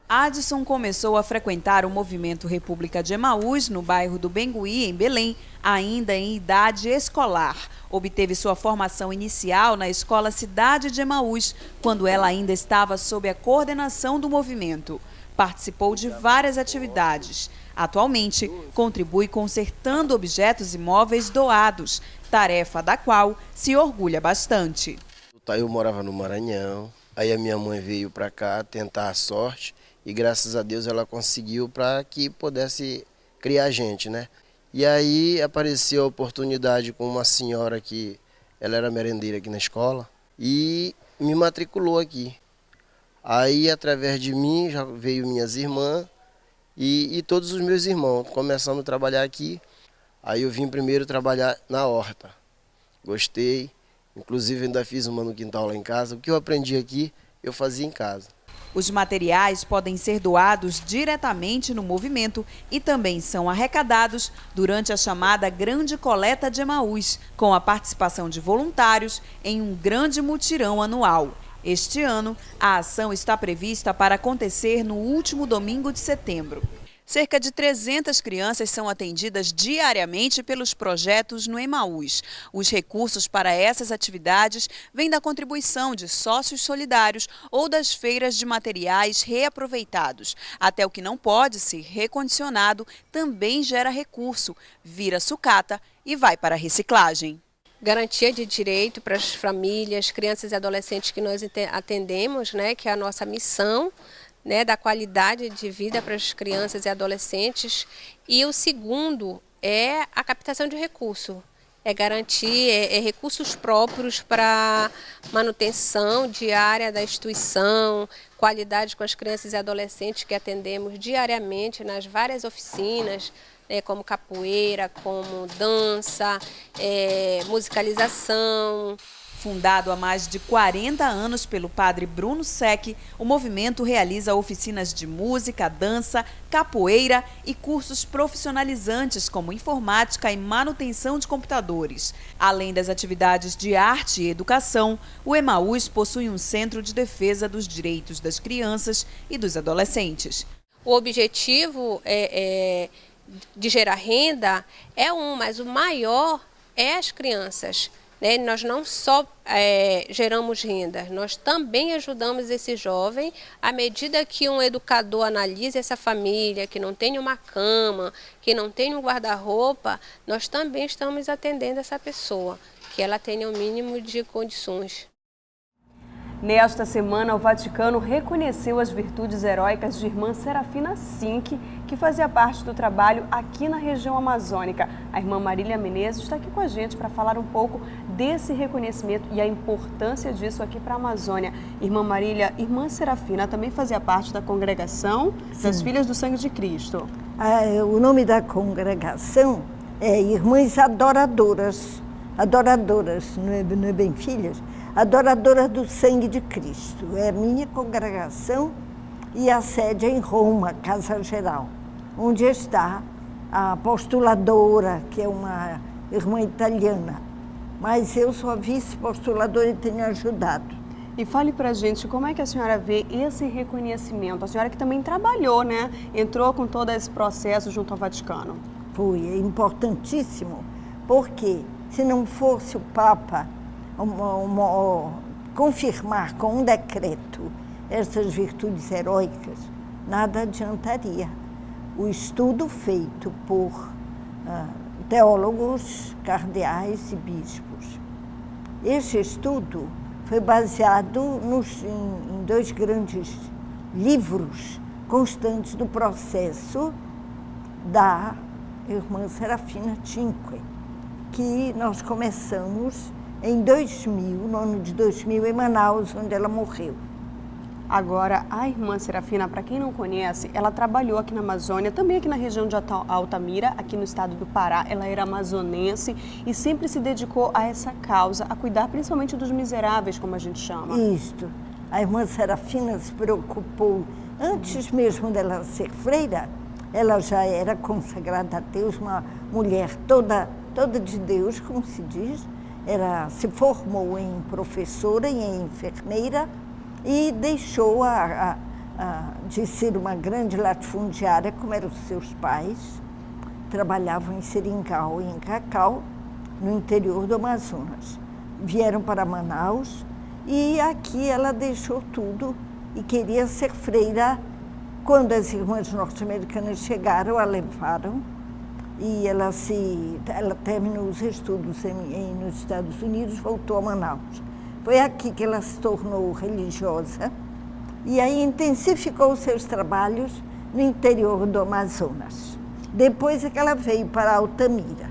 Adson começou a frequentar o Movimento República de Emaús, no bairro do Bengui, em Belém, ainda em idade escolar. Obteve sua formação inicial na Escola Cidade de Emaús, quando ela ainda estava sob a coordenação do movimento. Participou de várias atividades. Atualmente, contribui consertando objetos imóveis doados, tarefa da qual se orgulha bastante. Eu morava no Maranhão, aí a minha mãe veio para cá tentar a sorte e graças a Deus ela conseguiu para que pudesse criar gente, né? E aí apareceu a oportunidade com uma senhora que ela era merendeira aqui na escola e me matriculou aqui. Aí através de mim já veio minhas irmãs e todos os meus irmãos. Começamos a trabalhar aqui, aí eu vim primeiro trabalhar na horta. Gostei, inclusive ainda fiz uma no quintal lá em casa. O que eu aprendi aqui, eu fazia em casa. Os materiais podem ser doados diretamente no movimento e também são arrecadados durante a chamada Grande Coleta de Emaús, com a participação de voluntários em um grande mutirão anual. Este ano, a ação está prevista para acontecer no último domingo de setembro. Cerca de 300 crianças são atendidas diariamente pelos projetos no Emaús. Os recursos para essas atividades vêm da contribuição de sócios solidários ou das feiras de materiais reaproveitados. Até o que não pode ser recondicionado também gera recurso, vira sucata e vai para a reciclagem. Garantia de direito para as famílias, crianças e adolescentes que nós atendemos, né, que é a nossa missão, né, da qualidade de vida para as crianças e adolescentes. E o segundo é a captação de recurso. É garantir recursos próprios para manutenção diária da instituição, qualidade com as crianças e adolescentes que atendemos diariamente nas várias oficinas, como capoeira, como dança, musicalização. Fundado há mais de 40 anos pelo padre Bruno Sec, o movimento realiza oficinas de música, dança, capoeira e cursos profissionalizantes como informática e manutenção de computadores. Além das atividades de arte e educação, o Emaús possui um centro de defesa dos direitos das crianças e dos adolescentes. O objetivo de gerar renda é mas o maior é as crianças. Nós não só geramos renda, nós também ajudamos esse jovem à medida que um educador analisa essa família, que não tem uma cama, que não tem um guarda-roupa, nós também estamos atendendo essa pessoa, que ela tenha o mínimo de condições. Nesta semana, o Vaticano reconheceu as virtudes heróicas de irmã Serafina Sink, que fazia parte do trabalho aqui na região amazônica. A irmã Marília Menezes está aqui com a gente para falar um pouco desse reconhecimento e a importância disso aqui para a Amazônia. Irmã Marília, irmã Serafina também fazia parte da congregação das Filhas do Sangue de Cristo. O nome da congregação é Irmãs Adoradoras. Adoradoras, não é bem filhas? Adoradora do Sangue de Cristo. É a minha congregação e a sede é em Roma, Casa Geral, onde está a postuladora, que é uma irmã italiana. Mas eu sou a vice-postuladora e tenho ajudado. E fale pra gente como é que a senhora vê esse reconhecimento. A senhora que também trabalhou, né? Entrou com todo esse processo junto ao Vaticano. Foi importantíssimo, porque se não fosse o Papa confirmar com um decreto essas virtudes heróicas, nada adiantaria. O estudo feito por teólogos, cardeais e bispos. Este estudo foi baseado em dois grandes livros constantes do processo da irmã Serafina Cinque, que nós começamos em 2000, no ano de 2000, em Manaus, onde ela morreu. Agora, a irmã Serafina, para quem não conhece, ela trabalhou aqui na Amazônia, também aqui na região de Altamira, aqui no estado do Pará. Ela era amazonense e sempre se dedicou a essa causa, a cuidar principalmente dos miseráveis, como a gente chama. Isto. A irmã Serafina se preocupou, antes mesmo dela ser freira, ela já era consagrada a Deus, uma mulher toda de Deus, como se diz. Se formou em professora e em enfermeira e deixou de ser uma grande latifundiária, como eram os seus pais. Trabalhavam em Seringal e em Cacau, no interior do Amazonas. Vieram para Manaus e aqui ela deixou tudo e queria ser freira. Quando as irmãs norte-americanas chegaram, a levaram. E ela terminou os estudos nos Estados Unidos, voltou a Manaus. Foi aqui que ela se tornou religiosa e aí intensificou os seus trabalhos no interior do Amazonas. Depois é que ela veio para Altamira.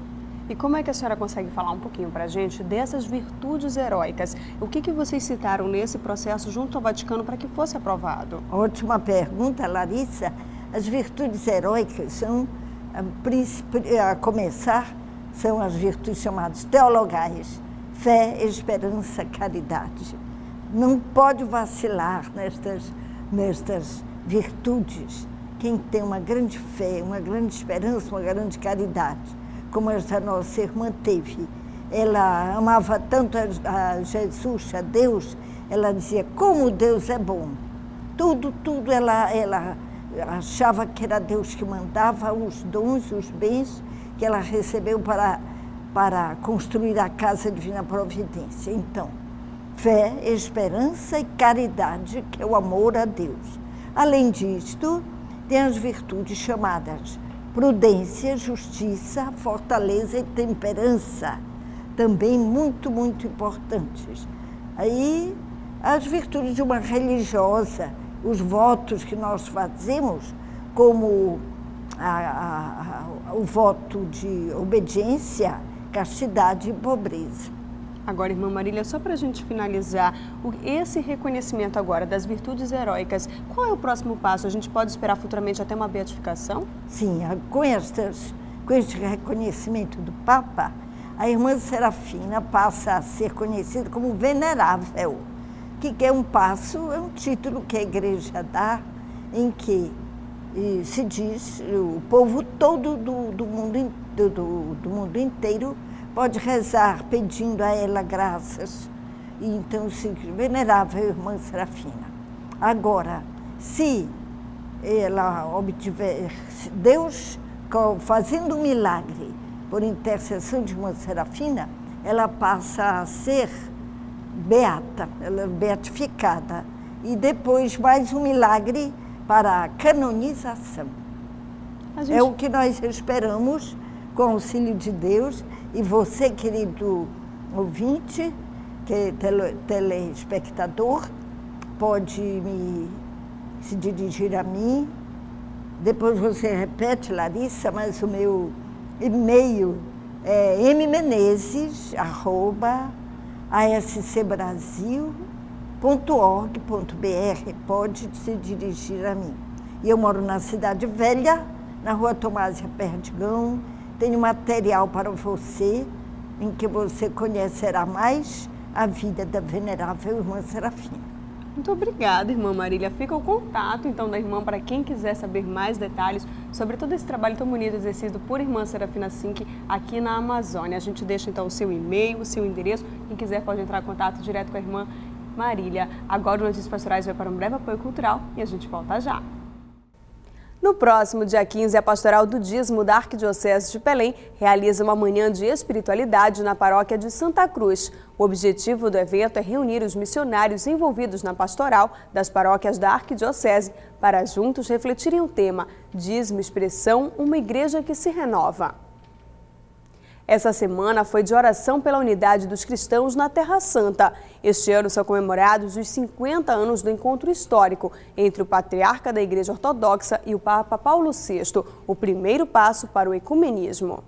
E como é que a senhora consegue falar um pouquinho para a gente dessas virtudes heróicas? O que vocês citaram nesse processo junto ao Vaticano para que fosse aprovado? Ótima pergunta, Larissa. As virtudes heróicas são... A começar, são as virtudes chamadas teologais, fé, esperança, caridade. Não pode vacilar nestas virtudes. Quem tem uma grande fé, uma grande esperança, uma grande caridade, como esta nossa irmã teve. Ela amava tanto a Jesus, a Deus, ela dizia, como Deus é bom. Tudo ela achava que era Deus que mandava os dons, os bens que ela recebeu para construir a Casa Divina Providência. Então, fé, esperança e caridade, que é o amor a Deus. Além disto, tem as virtudes chamadas prudência, justiça, fortaleza e temperança, também muito, muito importantes. Aí, as virtudes de uma religiosa, os votos que nós fazemos, como o voto de obediência, castidade e pobreza. Agora, irmã Marília, só para a gente finalizar, esse reconhecimento agora das virtudes heróicas, qual é o próximo passo? A gente pode esperar futuramente até uma beatificação? Sim, com este reconhecimento do Papa, a irmã Serafina passa a ser conhecida como venerável, que é um passo, é um título que a igreja dá, em que se diz, o povo todo do mundo inteiro pode rezar pedindo a ela graças. E então se venerável irmã Serafina. Agora, se ela obtiver, Deus fazendo um milagre por intercessão de irmã Serafina, ela passa a ser beata, ela é beatificada. E depois mais um milagre para a canonização. É o que nós esperamos com o auxílio de Deus. E você, querido ouvinte, que é telespectador, pode se dirigir a mim. Depois você repete, Larissa, mas o meu e-mail é mmenezes@ascbrasil.org.br. Pode se dirigir a mim. E eu moro na Cidade Velha, na Rua Tomásia Perdigão. Tenho material para você, em que você conhecerá mais a vida da venerável irmã Serafina. Muito obrigada, irmã Marília. Fica o contato, então, da irmã para quem quiser saber mais detalhes sobre todo esse trabalho tão bonito exercido por irmã Serafina Sink aqui na Amazônia. A gente deixa, então, o seu e-mail, o seu endereço. Quem quiser pode entrar em contato direto com a irmã Marília. Agora, o Notícias Pastorais vai para um breve apoio cultural e a gente volta já. No próximo dia 15, a Pastoral do Dízimo da Arquidiocese de Belém realiza uma manhã de espiritualidade na paróquia de Santa Cruz. O objetivo do evento é reunir os missionários envolvidos na pastoral das paróquias da Arquidiocese para juntos refletirem o tema Dízimo, Expressão, uma igreja que se renova. Essa semana foi de oração pela unidade dos cristãos na Terra Santa. Este ano são comemorados os 50 anos do encontro histórico entre o patriarca da Igreja Ortodoxa e o Papa Paulo VI, o primeiro passo para o ecumenismo.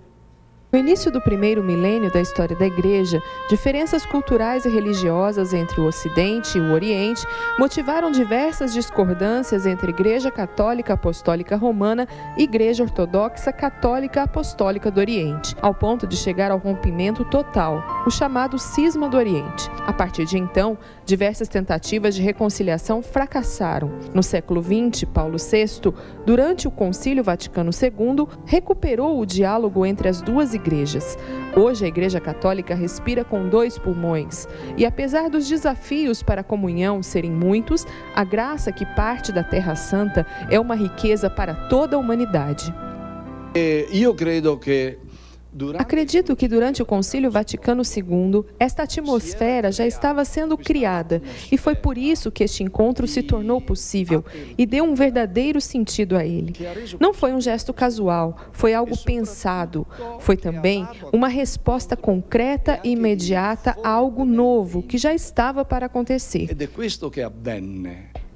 No início do primeiro milênio da história da Igreja, diferenças culturais e religiosas entre o Ocidente e o Oriente motivaram diversas discordâncias entre Igreja Católica Apostólica Romana e Igreja Ortodoxa Católica Apostólica do Oriente, ao ponto de chegar ao rompimento total, o chamado Cisma do Oriente. A partir de então, diversas tentativas de reconciliação fracassaram. No século XX, Paulo VI, durante o Concílio Vaticano II, recuperou o diálogo entre as duas igrejas. Hoje, a Igreja Católica respira com 2 pulmões. E apesar dos desafios para a comunhão serem muitos, a graça que parte da Terra Santa é uma riqueza para toda a humanidade. Acredito que durante o Concílio Vaticano II, esta atmosfera já estava sendo criada e foi por isso que este encontro se tornou possível e deu um verdadeiro sentido a ele. Não foi um gesto casual, foi algo pensado. Foi também uma resposta concreta e imediata a algo novo que já estava para acontecer.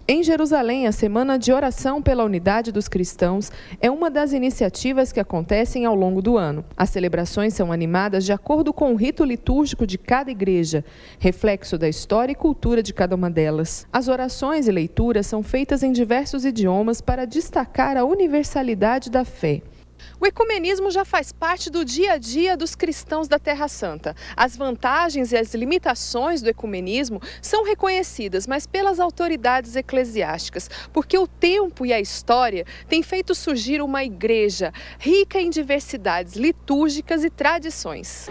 Em Jerusalém, a Semana de Oração pela Unidade dos Cristãos é uma das iniciativas que acontecem ao longo do ano. As celebrações são animadas de acordo com o rito litúrgico de cada igreja, reflexo da história e cultura de cada uma delas. As orações e leituras são feitas em diversos idiomas para destacar a universalidade da fé. O ecumenismo já faz parte do dia a dia dos cristãos da Terra Santa. As vantagens e as limitações do ecumenismo são reconhecidas, mas pelas autoridades eclesiásticas, porque o tempo e a história têm feito surgir uma igreja rica em diversidades litúrgicas e tradições.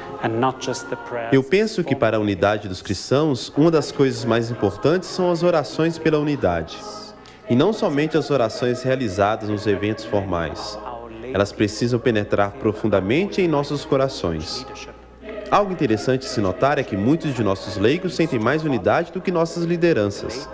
Eu penso que para a unidade dos cristãos, uma das coisas mais importantes são as orações pela unidade. E não somente as orações realizadas nos eventos formais. Elas precisam penetrar profundamente em nossos corações. Algo interessante se notar é que muitos de nossos leigos sentem mais unidade do que nossas lideranças.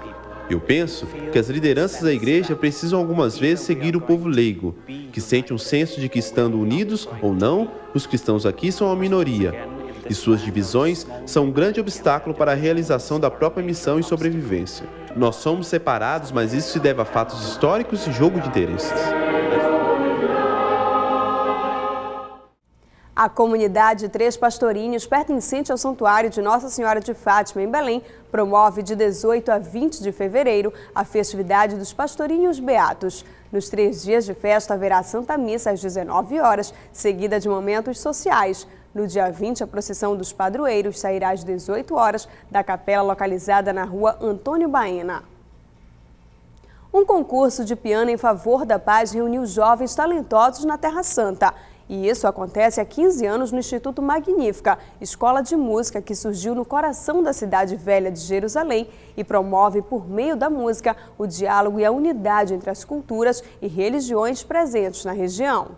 Eu penso que as lideranças da igreja precisam algumas vezes seguir o povo leigo, que sente um senso de que, estando unidos ou não, os cristãos aqui são a minoria, e suas divisões são um grande obstáculo para a realização da própria missão e sobrevivência. Nós somos separados, mas isso se deve a fatos históricos e jogo de interesses. A comunidade Três Pastorinhos, pertencente ao Santuário de Nossa Senhora de Fátima, em Belém, promove de 18 a 20 de fevereiro a festividade dos Pastorinhos Beatos. Nos 3 dias de festa haverá Santa Missa às 19 horas, seguida de momentos sociais. No dia 20, a procissão dos padroeiros sairá às 18 horas da capela localizada na rua Antônio Baena. Um concurso de piano em favor da paz reuniu jovens talentosos na Terra Santa. E isso acontece há 15 anos no Instituto Magnífica, escola de música que surgiu no coração da cidade velha de Jerusalém e promove, por meio da música, o diálogo e a unidade entre as culturas e religiões presentes na região.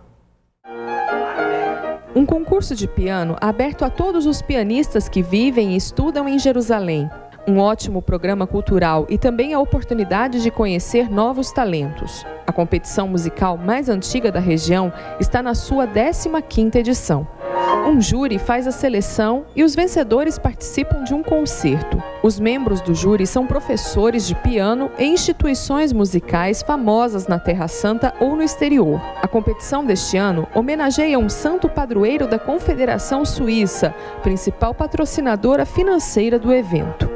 Um concurso de piano aberto a todos os pianistas que vivem e estudam em Jerusalém. Um ótimo programa cultural e também a oportunidade de conhecer novos talentos. A competição musical mais antiga da região está na sua 15ª edição. Um júri faz a seleção e os vencedores participam de um concerto. Os membros do júri são professores de piano em instituições musicais famosas na Terra Santa ou no exterior. A competição deste ano homenageia um santo padroeiro da Confederação Suíça, principal patrocinadora financeira do evento.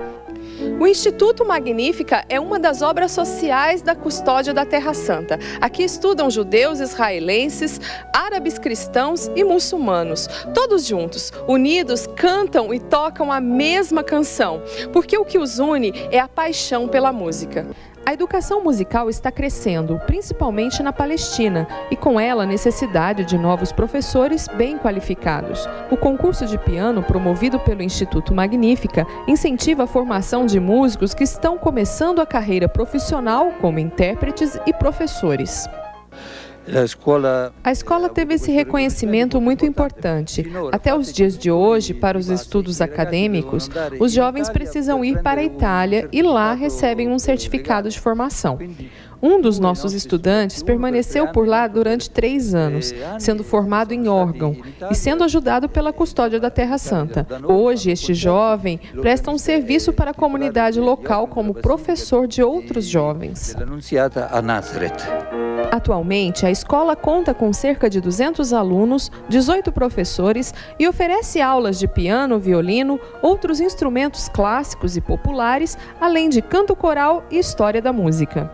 O Instituto Magnífica é uma das obras sociais da Custódia da Terra Santa. Aqui estudam judeus, israelenses, árabes cristãos e muçulmanos. Todos juntos, unidos, cantam e tocam a mesma canção, porque o que os une é a paixão pela música. A educação musical está crescendo, principalmente na Palestina, e com ela a necessidade de novos professores bem qualificados. O concurso de piano, promovido pelo Instituto Magnífica, incentiva a formação de músicos que estão começando a carreira profissional como intérpretes e professores. A escola teve esse reconhecimento muito importante. Até os dias de hoje, para os estudos acadêmicos, os jovens precisam ir para a Itália e lá recebem um certificado de formação. Um dos nossos estudantes permaneceu por lá durante 3 anos, sendo formado em órgão e sendo ajudado pela Custódia da Terra Santa. Hoje, este jovem presta um serviço para a comunidade local como professor de outros jovens. Atualmente, a escola conta com cerca de 200 alunos, 18 professores e oferece aulas de piano, violino, outros instrumentos clássicos e populares, além de canto coral e história da música.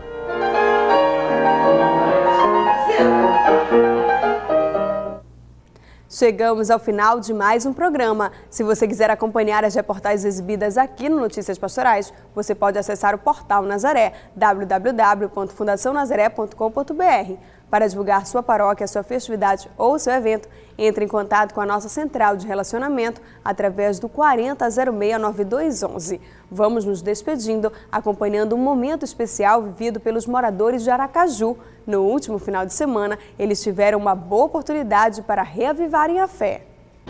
Chegamos ao final de mais um programa. Se você quiser acompanhar as reportagens exibidas aqui no Notícias Pastorais, você pode acessar o portal Nazaré, www.fundacionazaré.com.br. Para divulgar sua paróquia, sua festividade ou seu evento, entre em contato com a nossa central de relacionamento através do 40069211. Vamos nos despedindo, acompanhando um momento especial vivido pelos moradores de Aracaju. No último final de semana, eles tiveram uma boa oportunidade para reavivarem a fé.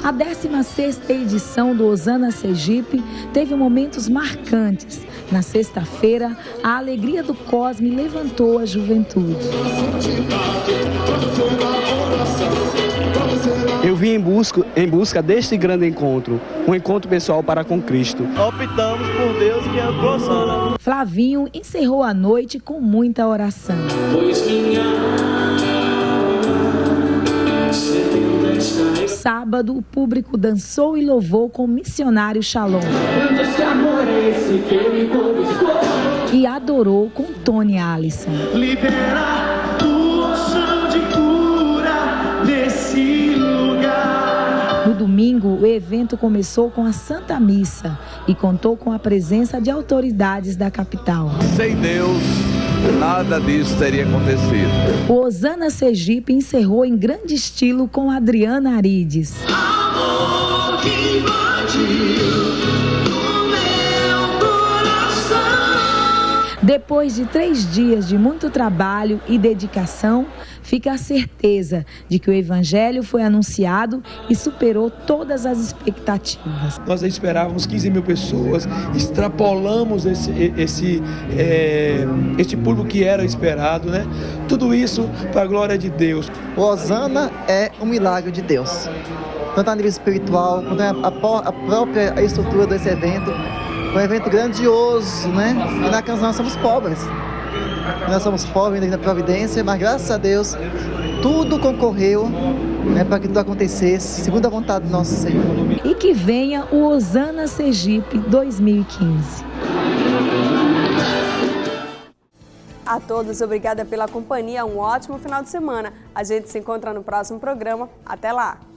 A 16ª edição do Osana Sergipe teve momentos marcantes. Na sexta-feira, a alegria do Cosme levantou a juventude. Eu vim em busca deste grande encontro, um encontro pessoal para com Cristo. Optamos por Deus que é o Osana. Flavinho encerrou a noite com muita oração. Sábado, o público dançou e louvou com o missionário Shalom. E adorou com Tony Allison. Libera tua unção de cura nesse lugar. No domingo, o evento começou com a Santa Missa e contou com a presença de autoridades da capital. Sem Deus, nada disso teria acontecido. O Osana Sergipe encerrou em grande estilo com Adriana Arides. Amor que invadiu o meu coração. Depois de 3 dias de muito trabalho e dedicação, fica a certeza de que o Evangelho foi anunciado e superou todas as expectativas. Nós esperávamos 15 mil pessoas, extrapolamos esse público que era esperado, né? Tudo isso para a glória de Deus. O Osana é um milagre de Deus, tanto a nível espiritual, quanto a própria estrutura desse evento. um evento grandioso, né? E na Canção nós somos pobres. Nós somos pobres ainda na Providência, mas graças a Deus tudo concorreu, né, para que tudo acontecesse, segundo a vontade do nosso Senhor. E que venha o Hosana Sergipe 2015. A todos, obrigada pela companhia, um ótimo final de semana. A gente se encontra no próximo programa. Até lá!